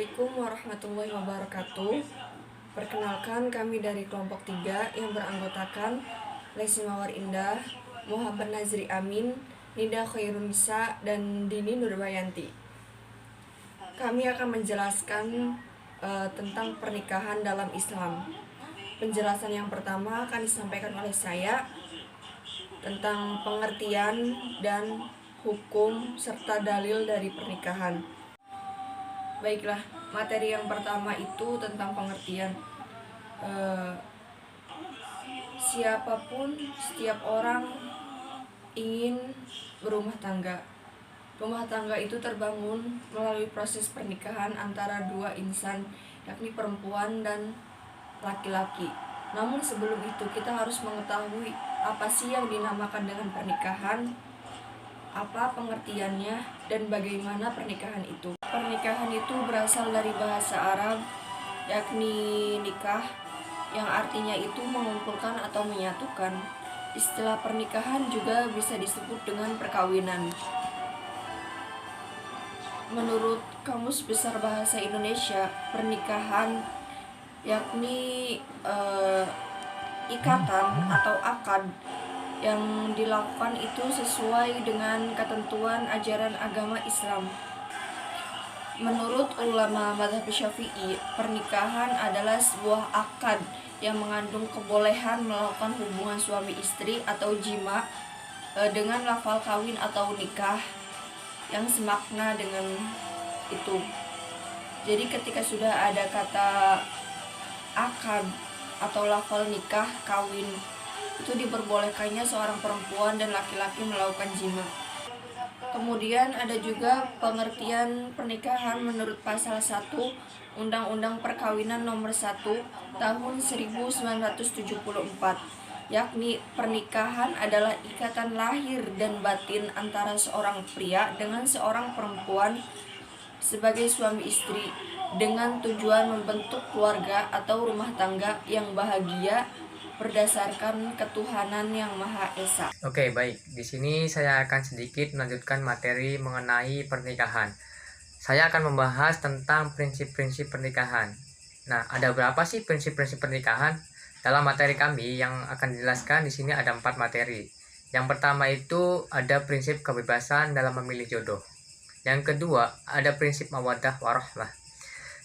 Assalamualaikum warahmatullahi wabarakatuh. Perkenalkan, kami dari kelompok 3 yang beranggotakan Lesi Mawar Indah, Muhammad Nazri Amin, Nida Khairunisa, dan Dini Nurbayanti. Kami akan menjelaskan tentang pernikahan dalam Islam. Penjelasan yang pertama akan disampaikan oleh saya tentang pengertian dan hukum serta dalil dari pernikahan. Baiklah, materi yang pertama itu tentang pengertian. Siapapun, setiap orang ingin berumah tangga. Rumah tangga itu terbangun melalui proses pernikahan antara dua insan, yakni perempuan dan laki-laki. Namun sebelum itu kita harus mengetahui apa sih yang dinamakan dengan pernikahan, apa pengertiannya, dan bagaimana pernikahan itu. Pernikahan itu berasal dari bahasa Arab, yakni nikah, yang artinya itu mengumpulkan atau menyatukan. Istilah pernikahan juga bisa disebut dengan perkawinan. Menurut Kamus Besar Bahasa Indonesia, pernikahan yakni ikatan atau akad yang dilakukan itu sesuai dengan ketentuan ajaran agama Islam. Menurut ulama mazhab Syafi'i, pernikahan adalah sebuah akad yang mengandung kebolehan melakukan hubungan suami istri atau jima dengan lafal kawin atau nikah yang semakna dengan itu. Jadi ketika sudah ada kata akad atau lafal nikah, kawin, itu diperbolehkannya seorang perempuan dan laki-laki melakukan jima. Kemudian ada juga pengertian pernikahan menurut pasal 1 Undang-Undang Perkawinan Nomor 1 Tahun 1974, yakni pernikahan adalah ikatan lahir dan batin antara seorang pria dengan seorang perempuan sebagai suami istri dengan tujuan membentuk keluarga atau rumah tangga yang bahagia berdasarkan ketuhanan yang Maha Esa. Oke, baik. Di sini saya akan sedikit melanjutkan materi mengenai pernikahan. Saya akan membahas tentang prinsip-prinsip pernikahan. Nah, ada berapa sih prinsip-prinsip pernikahan? Dalam materi kami yang akan dijelaskan di sini ada 4 materi. Yang pertama itu ada prinsip kebebasan dalam memilih jodoh. Yang kedua, ada prinsip mawaddah warahmah.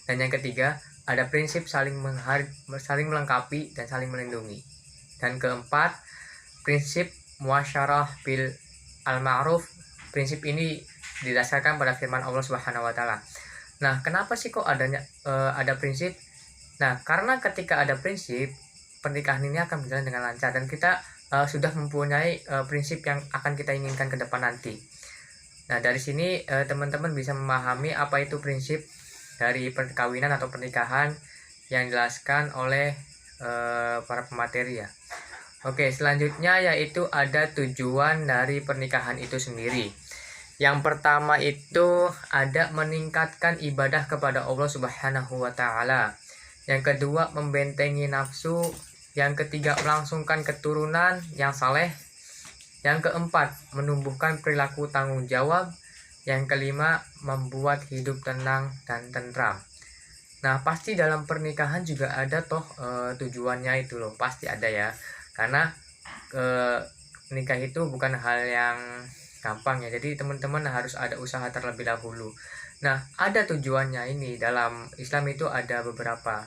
Dan yang ketiga, ada prinsip saling melengkapi dan saling melindungi. Dan keempat, prinsip muasyarah bil al-ma'ruf. Prinsip ini didasarkan pada firman Allah Subhanahu wa taala. Nah, kenapa sih kok ada prinsip? Nah, karena ketika ada prinsip, pernikahan ini akan berjalan dengan lancar dan kita sudah mempunyai prinsip yang akan kita inginkan ke depan nanti. Nah, dari sini teman-teman bisa memahami apa itu prinsip dari perkawinan atau pernikahan yang dijelaskan oleh para pemateri ya. Oke, selanjutnya yaitu ada tujuan dari pernikahan itu sendiri. Yang pertama itu ada meningkatkan ibadah kepada Allah Subhanahu wa taala. Yang kedua, membentengi nafsu. Yang ketiga, melangsungkan keturunan yang saleh. Yang keempat, menumbuhkan perilaku tanggung jawab. Yang kelima, membuat hidup tenang dan tentram. Nah, pasti dalam pernikahan juga ada tujuannya itu loh, pasti ada ya. Karena nikah itu bukan hal yang gampang ya. Jadi teman-teman harus ada usaha terlebih dahulu. Nah, ada tujuannya ini. Dalam Islam itu ada beberapa.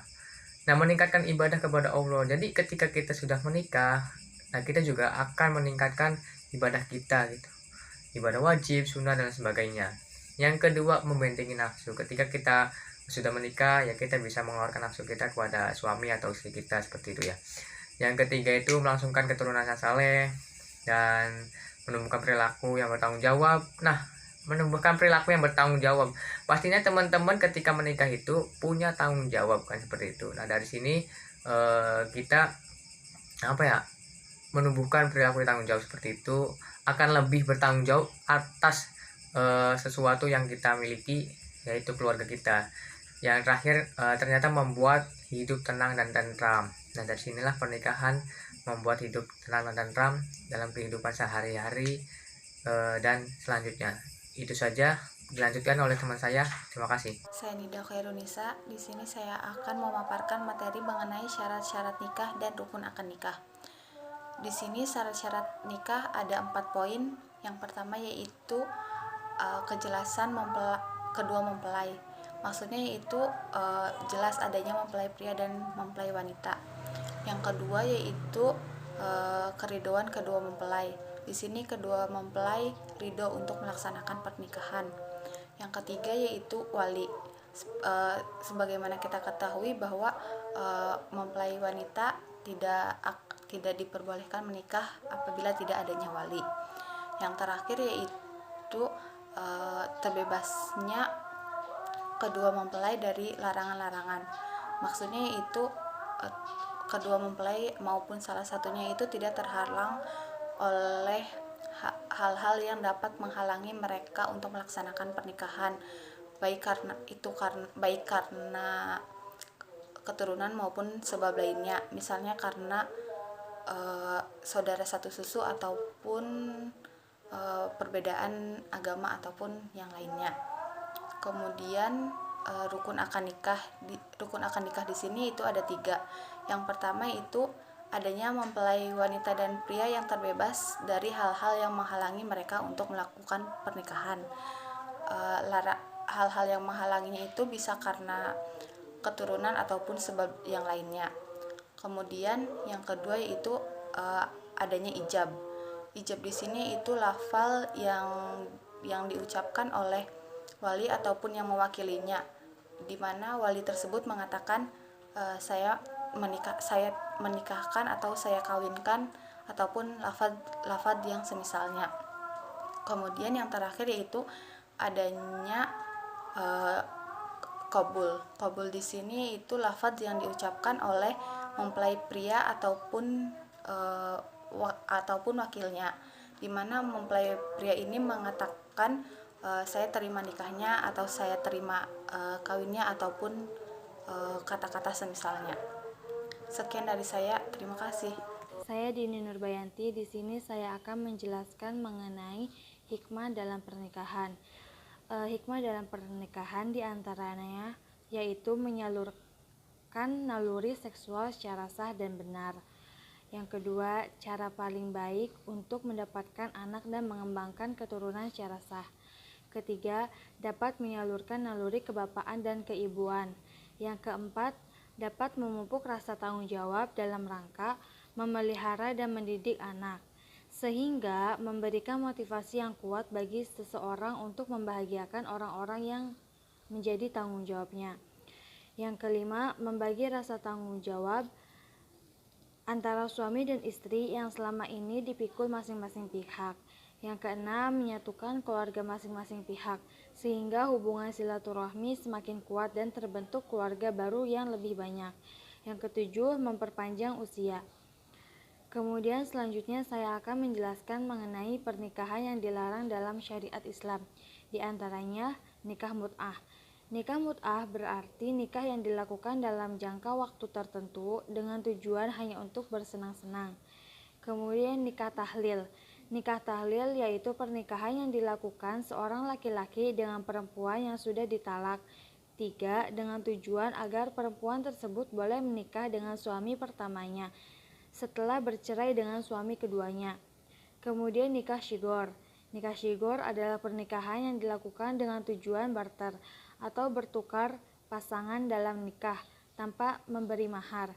Nah, meningkatkan ibadah kepada Allah. Jadi ketika kita sudah menikah, nah kita juga akan meningkatkan ibadah kita gitu. Ibadah wajib, sunnah, dan sebagainya. Yang kedua, membentengi nafsu. Ketika kita sudah menikah, ya kita bisa mengeluarkan nafsu kita kepada suami atau istri kita, seperti itu ya. Yang ketiga itu melangsungkan keturunan yang saleh dan menumbuhkan perilaku yang bertanggung jawab. Nah, menumbuhkan perilaku yang bertanggung jawab, pastinya teman-teman ketika menikah itu punya tanggung jawab kan, seperti itu. Nah, dari sini kita menumbuhkan perilaku yang tanggung jawab seperti itu, akan lebih bertanggung jawab atas sesuatu yang kita miliki, yaitu keluarga kita. Yang terakhir, ternyata membuat hidup tenang dan tentram. Nah, dari sinilah pernikahan membuat hidup tenang dan tentram dalam kehidupan sehari-hari dan selanjutnya. Itu saja. dilanjutkan oleh teman saya. Terima kasih. Saya Nida Khairunisa. Di sini saya akan memaparkan materi mengenai syarat-syarat nikah dan rukun akad nikah. Di sini syarat-syarat nikah ada 4 poin. Yang pertama yaitu kejelasan kedua mempelai. Maksudnya yaitu jelas adanya mempelai pria dan mempelai wanita. Yang kedua yaitu keridoan kedua mempelai. Di sini kedua mempelai ridho untuk melaksanakan pernikahan. Yang ketiga yaitu wali. Sebagaimana kita ketahui bahwa mempelai wanita tidak diperbolehkan menikah apabila tidak adanya wali. Yang terakhir yaitu terbebasnya kedua mempelai dari larangan-larangan. Maksudnya yaitu kedua mempelai maupun salah satunya itu tidak terhalang oleh hal-hal yang dapat menghalangi mereka untuk melaksanakan pernikahan, baik karena keturunan maupun sebab lainnya, misalnya karena saudara satu susu ataupun perbedaan agama ataupun yang lainnya. Kemudian rukun akad nikah di sini itu ada 3. Yang pertama itu adanya mempelai wanita dan pria yang terbebas dari hal-hal yang menghalangi mereka untuk melakukan pernikahan. Hal-hal yang menghalanginya itu bisa karena keturunan ataupun sebab yang lainnya. Kemudian yang kedua yaitu adanya ijab. Ijab di sini itu lafal yang diucapkan oleh wali ataupun yang mewakilinya, di mana wali tersebut mengatakan saya menikahkan atau saya kawinkan, ataupun lafaz yang semisalnya. Kemudian yang terakhir yaitu adanya qabul. Qabul di sini itu lafaz yang diucapkan oleh mempelai pria ataupun wakilnya, di mana mempelai pria ini mengatakan saya terima nikahnya atau saya terima kawinnya ataupun kata-kata semisalnya. Sekian dari saya, terima kasih. Saya Dini Nurbayanti. Di sini saya akan menjelaskan mengenai hikmah dalam pernikahan. Hikmah dalam pernikahan diantaranya yaitu menyalurkan naluri seksual secara sah dan benar. Yang kedua, cara paling baik untuk mendapatkan anak dan mengembangkan keturunan secara sah. Ketiga, dapat menyalurkan naluri kebapaan dan keibuan. Yang keempat, dapat memupuk rasa tanggung jawab dalam rangka memelihara dan mendidik anak, sehingga memberikan motivasi yang kuat bagi seseorang untuk membahagiakan orang-orang yang menjadi tanggung jawabnya. Yang kelima, membagi rasa tanggung jawab antara suami dan istri yang selama ini dipikul masing-masing pihak. Yang keenam, menyatukan keluarga masing-masing pihak, sehingga hubungan silaturahmi semakin kuat dan terbentuk keluarga baru yang lebih banyak. Yang ketujuh, memperpanjang usia. Kemudian selanjutnya saya akan menjelaskan mengenai pernikahan yang dilarang dalam syariat Islam. Di antaranya, nikah mut'ah. Nikah mut'ah berarti nikah yang dilakukan dalam jangka waktu tertentu dengan tujuan hanya untuk bersenang-senang. Kemudian nikah tahlil. Nikah tahlil yaitu pernikahan yang dilakukan seorang laki-laki dengan perempuan yang sudah ditalak. 3. Dengan tujuan agar perempuan tersebut boleh menikah dengan suami pertamanya setelah bercerai dengan suami keduanya. Kemudian nikah shigor. Nikah shigor adalah pernikahan yang dilakukan dengan tujuan barter atau bertukar pasangan dalam nikah tanpa memberi mahar.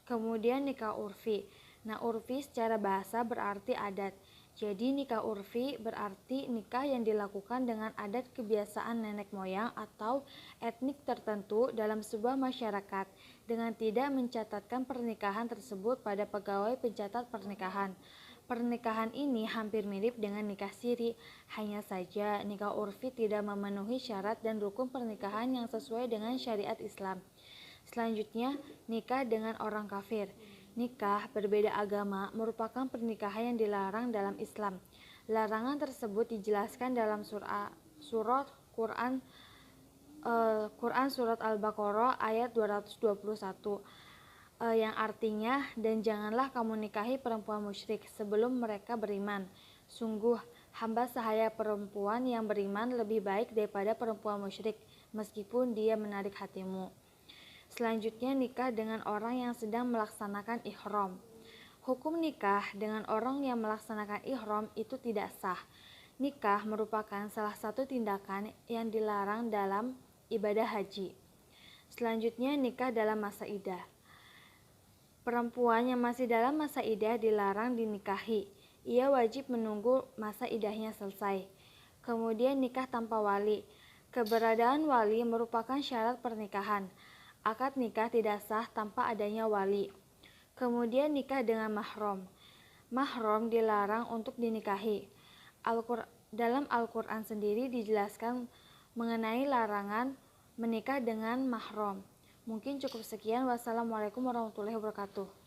Kemudian nikah urfi. Nah, urfi secara bahasa berarti adat. Jadi nikah urfi berarti nikah yang dilakukan dengan adat kebiasaan nenek moyang atau etnik tertentu dalam sebuah masyarakat dengan tidak mencatatkan pernikahan tersebut pada pegawai pencatat pernikahan. Pernikahan ini hampir mirip dengan nikah siri, hanya saja nikah urfi tidak memenuhi syarat dan rukun pernikahan yang sesuai dengan syariat Islam. Selanjutnya, nikah dengan orang kafir. Nikah berbeda agama merupakan pernikahan yang dilarang dalam Islam. Larangan tersebut dijelaskan dalam surat Quran surat Al-Baqarah ayat 221 yang artinya, dan janganlah kamu nikahi perempuan musyrik sebelum mereka beriman. Sungguh Hamba sahaya perempuan yang beriman lebih baik daripada perempuan musyrik, meskipun dia menarik hatimu. Selanjutnya, nikah dengan orang yang sedang melaksanakan ihram. Hukum nikah dengan orang yang melaksanakan ihram itu tidak sah. Nikah merupakan salah satu tindakan yang dilarang dalam ibadah haji. Selanjutnya, nikah dalam masa iddah. Perempuan yang masih dalam masa iddah dilarang dinikahi. Ia wajib menunggu masa iddahnya selesai. Kemudian nikah tanpa wali. Keberadaan wali merupakan syarat pernikahan. Akad nikah tidak sah tanpa adanya wali. Kemudian nikah dengan mahram. Mahram dilarang untuk dinikahi. Dalam Al-Quran sendiri dijelaskan mengenai larangan menikah dengan mahram. Mungkin cukup sekian. Wassalamualaikum warahmatullahi wabarakatuh.